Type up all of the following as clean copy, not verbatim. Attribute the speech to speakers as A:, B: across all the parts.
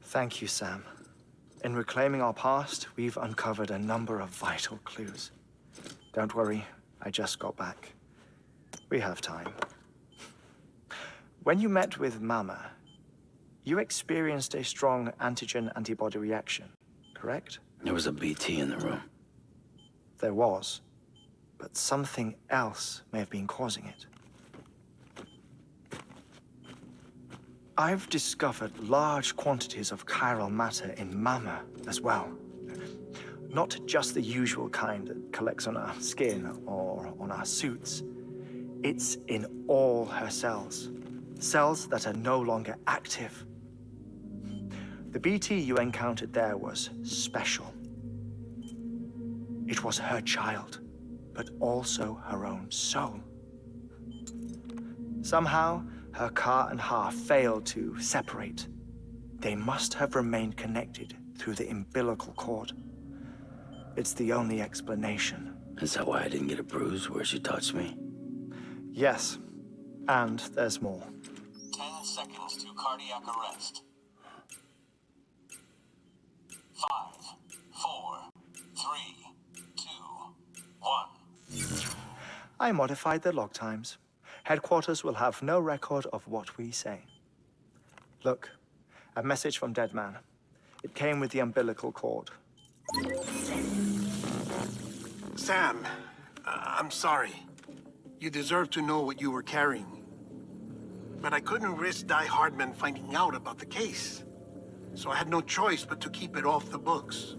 A: Thank you, Sam. In reclaiming our past, we've uncovered a number of vital clues. Don't worry, I just got back. We have time. When you met with Mama, you experienced a strong antigen-antibody reaction, correct?
B: There was a BT in the room.
A: There was, but something else may have been causing it. I've discovered large quantities of chiral matter in Mama as well. Not just the usual kind that collects on our skin or on our suits. It's in all her cells. Cells that are no longer active. The BT you encountered there was special. It was her child, but also her own soul. Somehow, her car and half failed to separate. They must have remained connected through the umbilical cord. It's the only explanation.
B: Is that why I didn't get a bruise where she touched me?
A: Yes, and there's more.
C: 10 seconds to cardiac arrest. 5, 4, 3, 2, 1.
A: I modified the log times. Headquarters will have no record of what we say. Look, a message from Dead Man. It came with the umbilical cord.
D: Sam, I'm sorry. You deserve to know what you were carrying. But I couldn't risk Die Hardman finding out about the case. So I had no choice but to keep it off the books.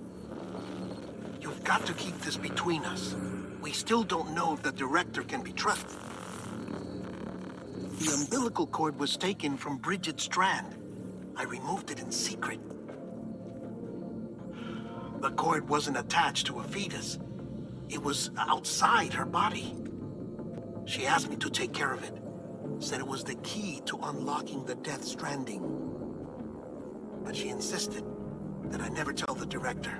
D: You've got to keep this between us. We still don't know if the director can be trusted. The umbilical cord was taken from Bridget Strand. I removed it in secret. The cord wasn't attached to a fetus. It was outside her body. She asked me to take care of it. Said it was the key to unlocking the Death Stranding. But she insisted that I never tell the director.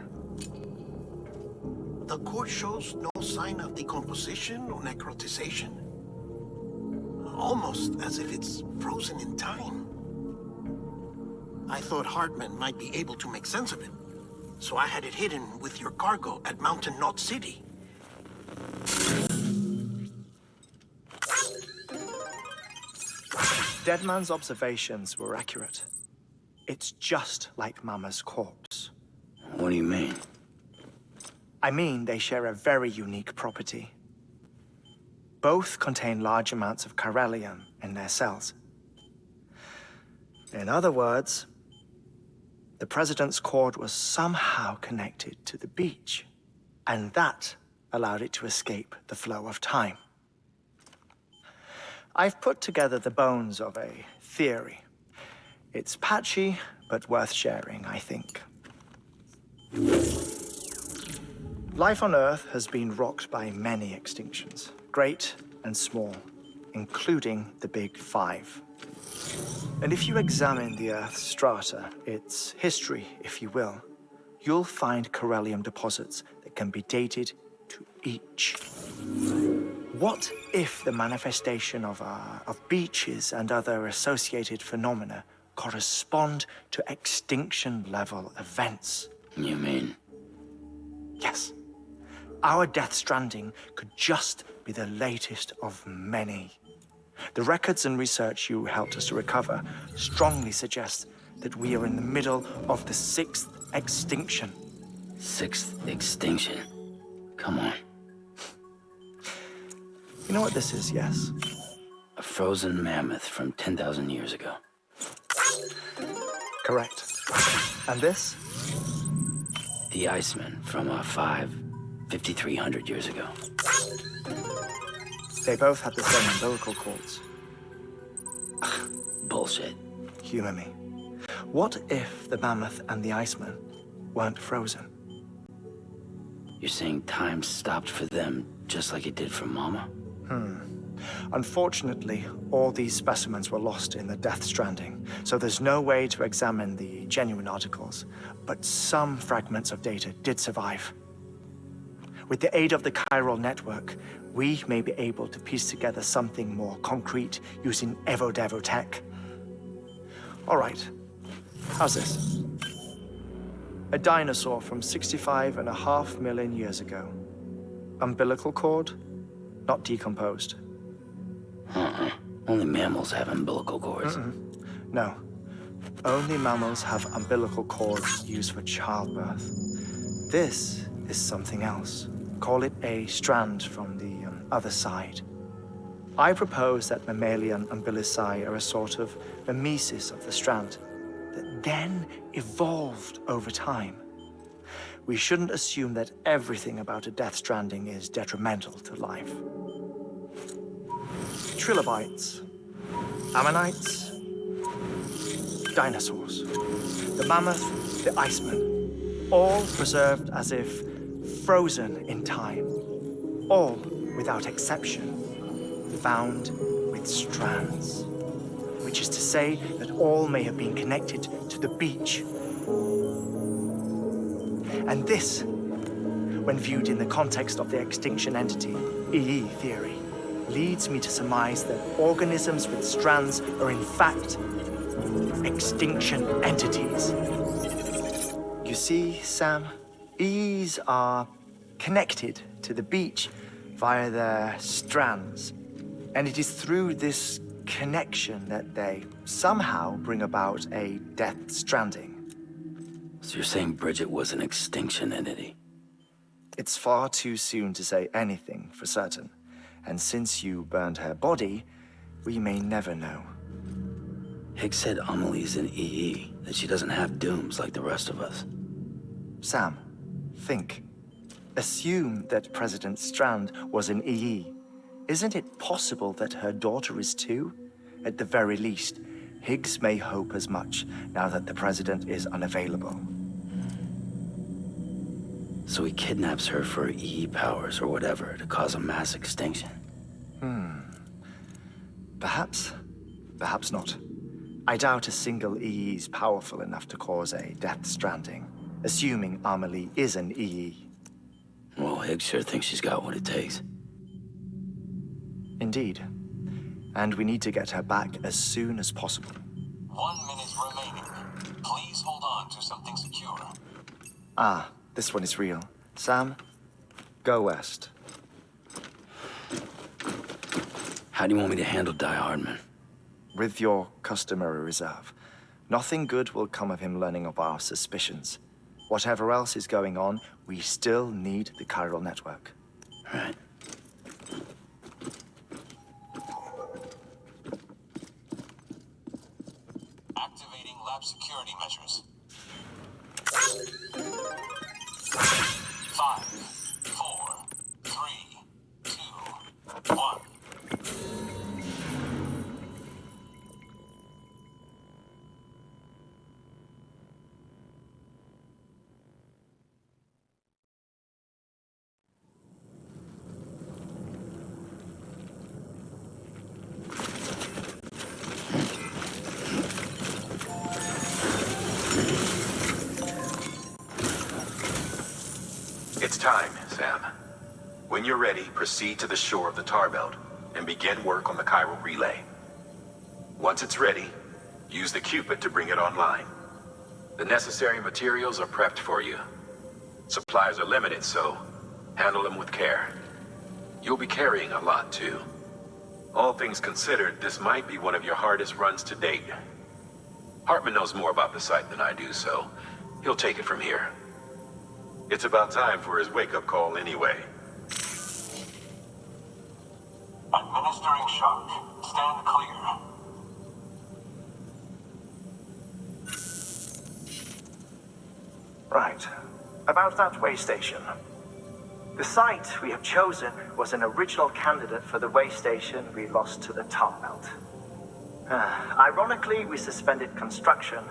D: The cord shows no sign of decomposition or necrotization. Almost as if it's frozen in time. I thought Hartman might be able to make sense of it, so I had it hidden with your cargo at Mountain Knot City.
A: Deadman's observations were accurate. It's just like Mama's corpse.
B: What do you mean?
A: I mean, they share a very unique property. Both contain large amounts of chiralium in their cells. In other words, the president's cord was somehow connected to the beach, and that allowed it to escape the flow of time. I've put together the bones of a theory. It's patchy, but worth sharing, I think. Life on Earth has been rocked by many extinctions, great and small, including the Big Five. And if you examine the Earth's strata, its history, if you will, you'll find chiralium deposits that can be dated to each. What if the manifestation of beaches and other associated phenomena correspond to extinction-level events?
B: You mean?
A: Yes. Our Death Stranding could just be the latest of many. The records and research you helped us to recover strongly suggest that we are in the middle of the 6th extinction.
B: 6th extinction? Come on.
A: You know what this is, yes?
B: A frozen mammoth from 10,000 years ago.
A: Correct. And this?
B: The Iceman from 5,300 years ago.
A: They both had the same umbilical cords.
B: Bullshit.
A: Humor me. What if the mammoth and the Iceman weren't frozen?
B: You're saying time stopped for them just like it did for Mama?
A: Unfortunately, all these specimens were lost in the Death Stranding, so there's no way to examine the genuine articles. But some fragments of data did survive. With the aid of the chiral network, we may be able to piece together something more concrete using Evo-Devo tech. All right, how's this? A dinosaur from 65.5 million years ago. Umbilical cord, not decomposed.
B: Only mammals have umbilical cords.
A: No, only mammals have umbilical cords used for childbirth. This is something else. Call it a strand from the other side. I propose that mammalian umbilici are a sort of mimesis of the strand that then evolved over time. We shouldn't assume that everything about a Death Stranding is detrimental to life. Trilobites, ammonites, dinosaurs, the mammoth, the iceman, all preserved as if frozen in time, all without exception, found with strands, which is to say that all may have been connected to the beach. And this, when viewed in the context of the extinction entity, EE theory, leads me to surmise that organisms with strands are in fact extinction entities. You see, Sam, EEs are connected to the beach via their strands. And it is through this connection that they somehow bring about a Death Stranding.
B: So you're saying Bridget was an extinction entity?
A: It's far too soon to say anything for certain. And since you burned her body, we may never know.
B: Higgs said Amelie's an EE, that she doesn't have dooms like the rest of us.
A: Sam, think. Assume that President Strand was an EE. Isn't it possible that her daughter is too? At the very least, Higgs may hope as much now that the president is unavailable.
B: So he kidnaps her for EE powers or whatever to cause a mass extinction.
A: Perhaps. Perhaps not. I doubt a single EE is powerful enough to cause a Death Stranding, assuming Amelie is an EE.
B: Well, Higgs sure thinks she's got what it takes.
A: Indeed. And we need to get her back as soon as possible.
C: 1 minute remaining. Please hold on to something secure.
A: Ah, this one is real. Sam, go west.
B: How do you want me to handle Die Hardman?
A: With your customary reserve. Nothing good will come of him learning of our suspicions. Whatever else is going on, we still need the chiral network.
B: Right.
C: Activating lab security measures. 5, 4, 3, 2, 1.
E: It's time, Sam. When you're ready, proceed to the shore of the tar belt and begin work on the chiral relay. Once it's ready, use the Cupid to bring it online. The necessary materials are prepped for you. Supplies are limited, so handle them with care. You'll be carrying a lot, too. All things considered, this might be one of your hardest runs to date. Hartman knows more about the site than I do, so he'll take it from here. It's about time for his wake-up call anyway.
C: Administering shock. Stand clear.
A: Right. About that way station. The site we have chosen was an original candidate for the way station we lost to the tar belt. Ironically, we suspended construction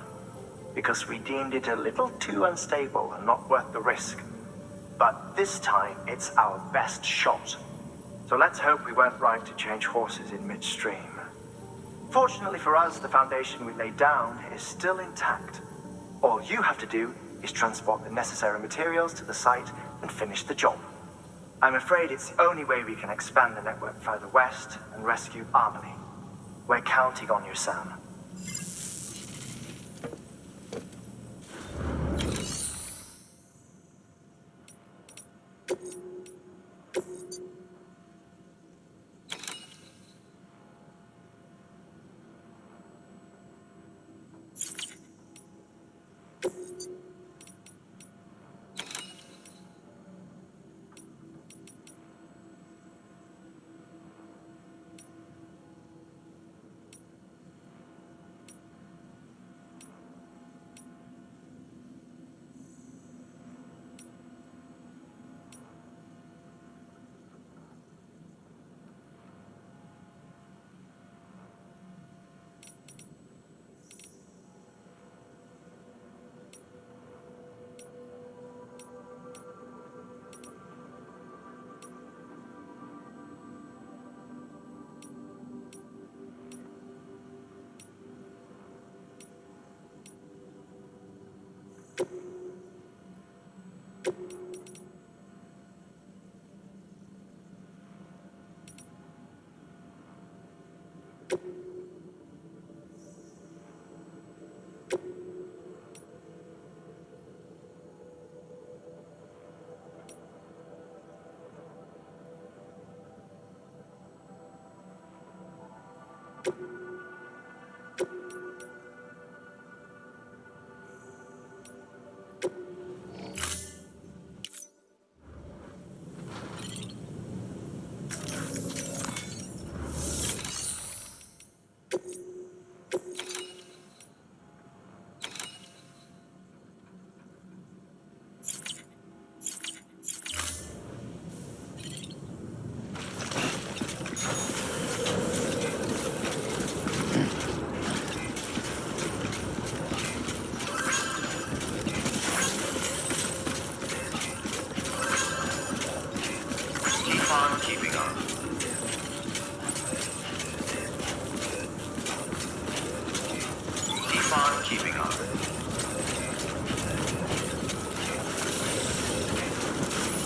A: because we deemed it a little too unstable and not worth the risk. But this time, it's our best shot. So let's hope we weren't right to change horses in midstream. Fortunately for us, the foundation we laid down is still intact. All you have to do is transport the necessary materials to the site and finish the job. I'm afraid it's the only way we can expand the network further west and rescue Amelie. We're counting on you, Sam.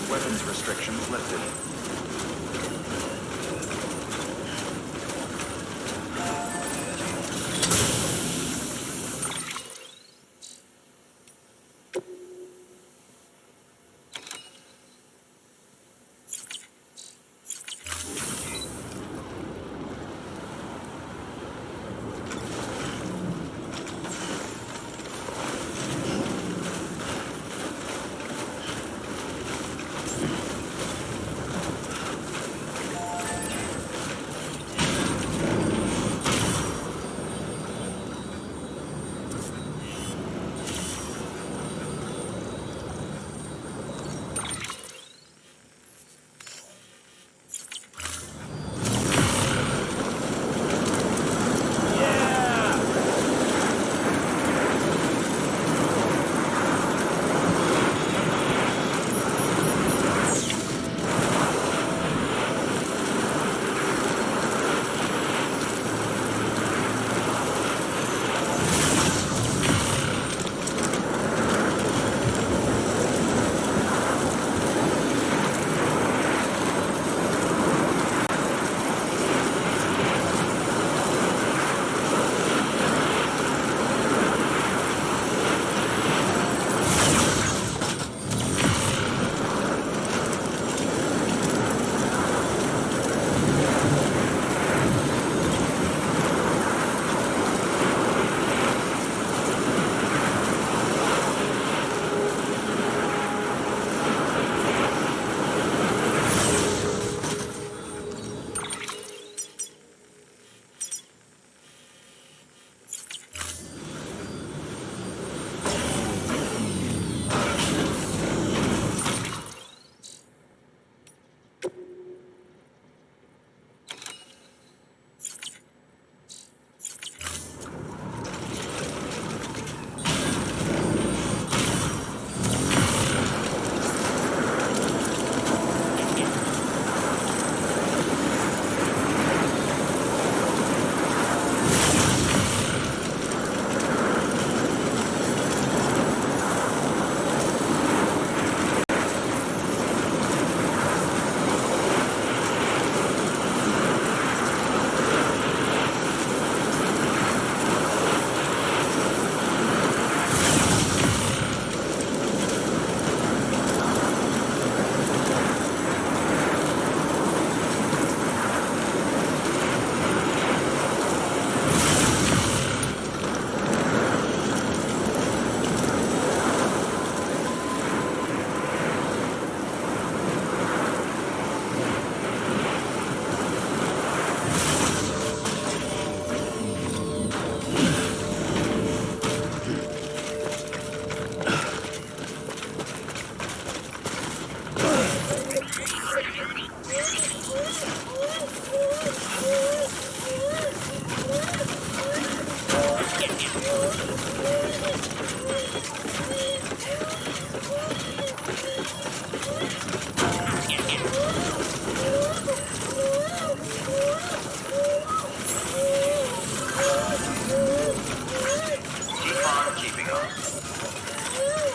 F: Weapons restrictions lifted.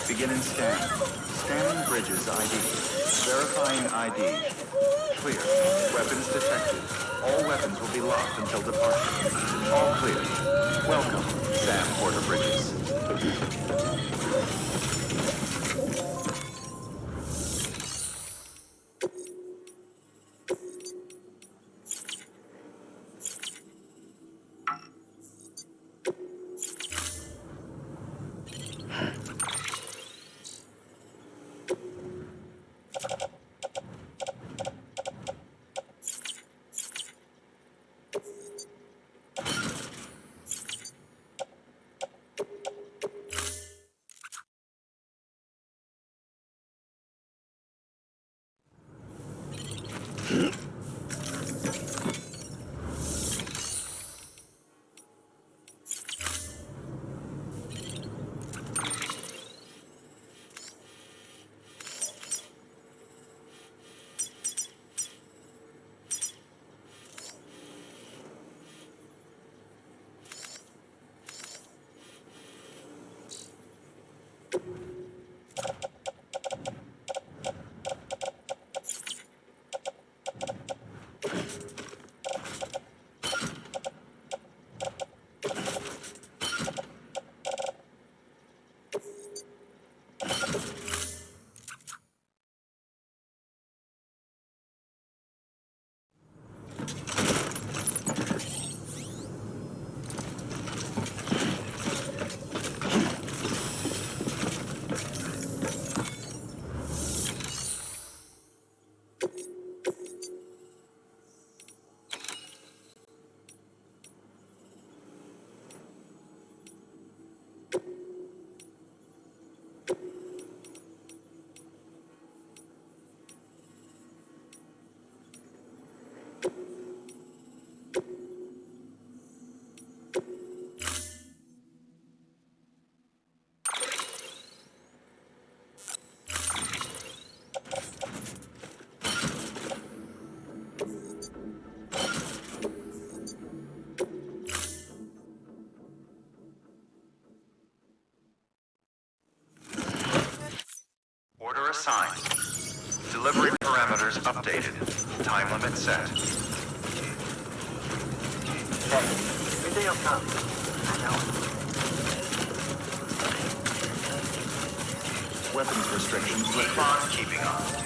F: Beginning scan. Scanning bridges ID. Verifying ID. Clear. Weapons detected. All weapons will be locked until departure. All clear. Welcome, Sam Porter Bridges. Order assigned. Delivery parameters updated. Time limit set.
A: Video come.
F: Weapons restrictions
A: Keep
F: lifted.
A: on keeping on.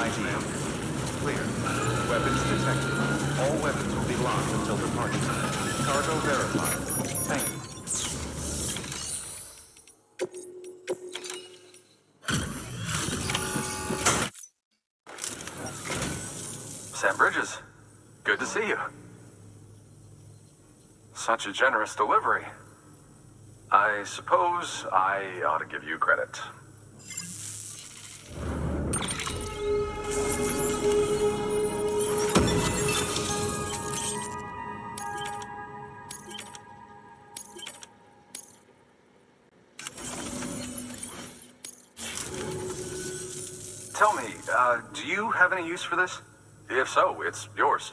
F: ID. Clear. Weapons detected. All weapons will be locked until departure. Cargo verified. Thank you.
G: Sam Bridges, good to see you. Such a generous delivery. I suppose I ought to give you credit. Tell me, do you have any use for this? If so, it's yours.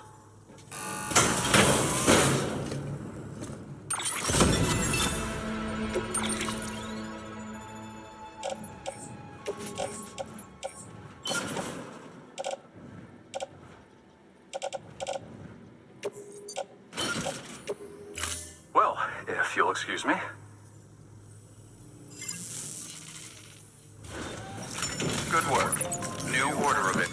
G: Well, if you'll excuse me. Good work. New order of it.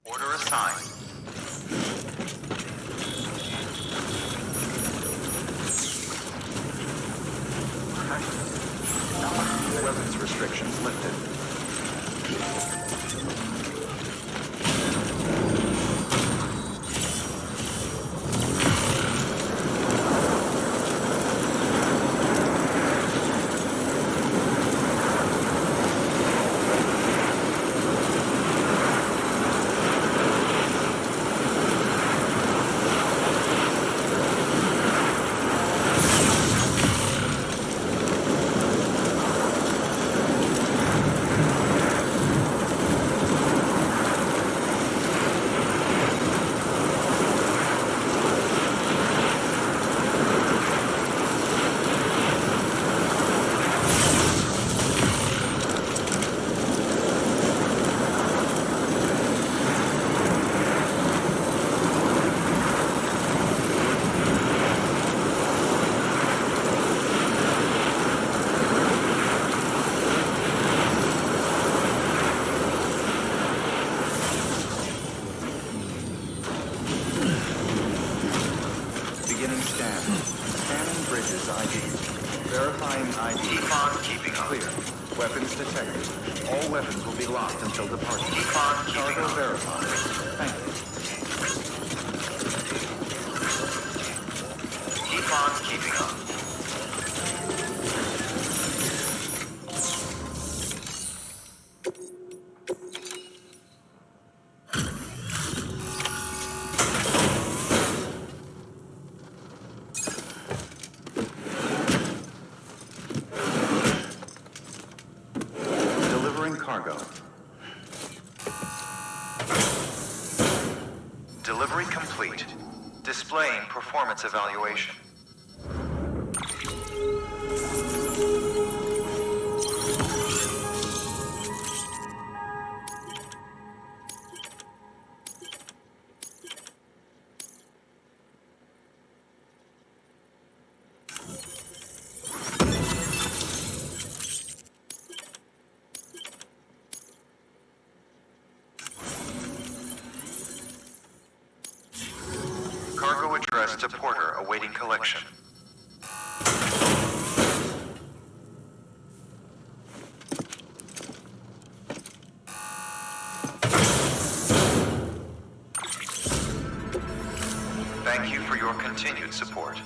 G: Order assigned.
F: Weapons restrictions lifted. Beginning scan. Scanning Bridges ID. Verifying ID.
E: Keep on keeping up.
F: Clear. Weapons detected. All weapons will be locked until departure.
E: Keep on keeping
F: Cargo
E: up.
F: verified. Thank you.
E: Keep on keeping up.
F: Delivering cargo.
H: Delivery complete. Displaying performance evaluation. Cargo addressed to Porter awaiting collection. Thank you for your continued support.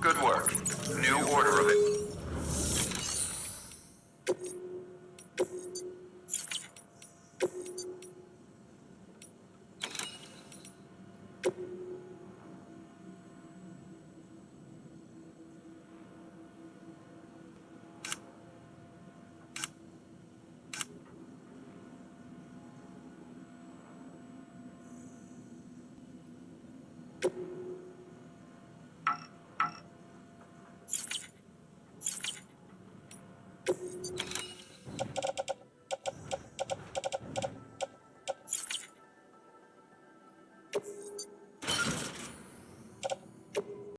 H: Good work. New order of it.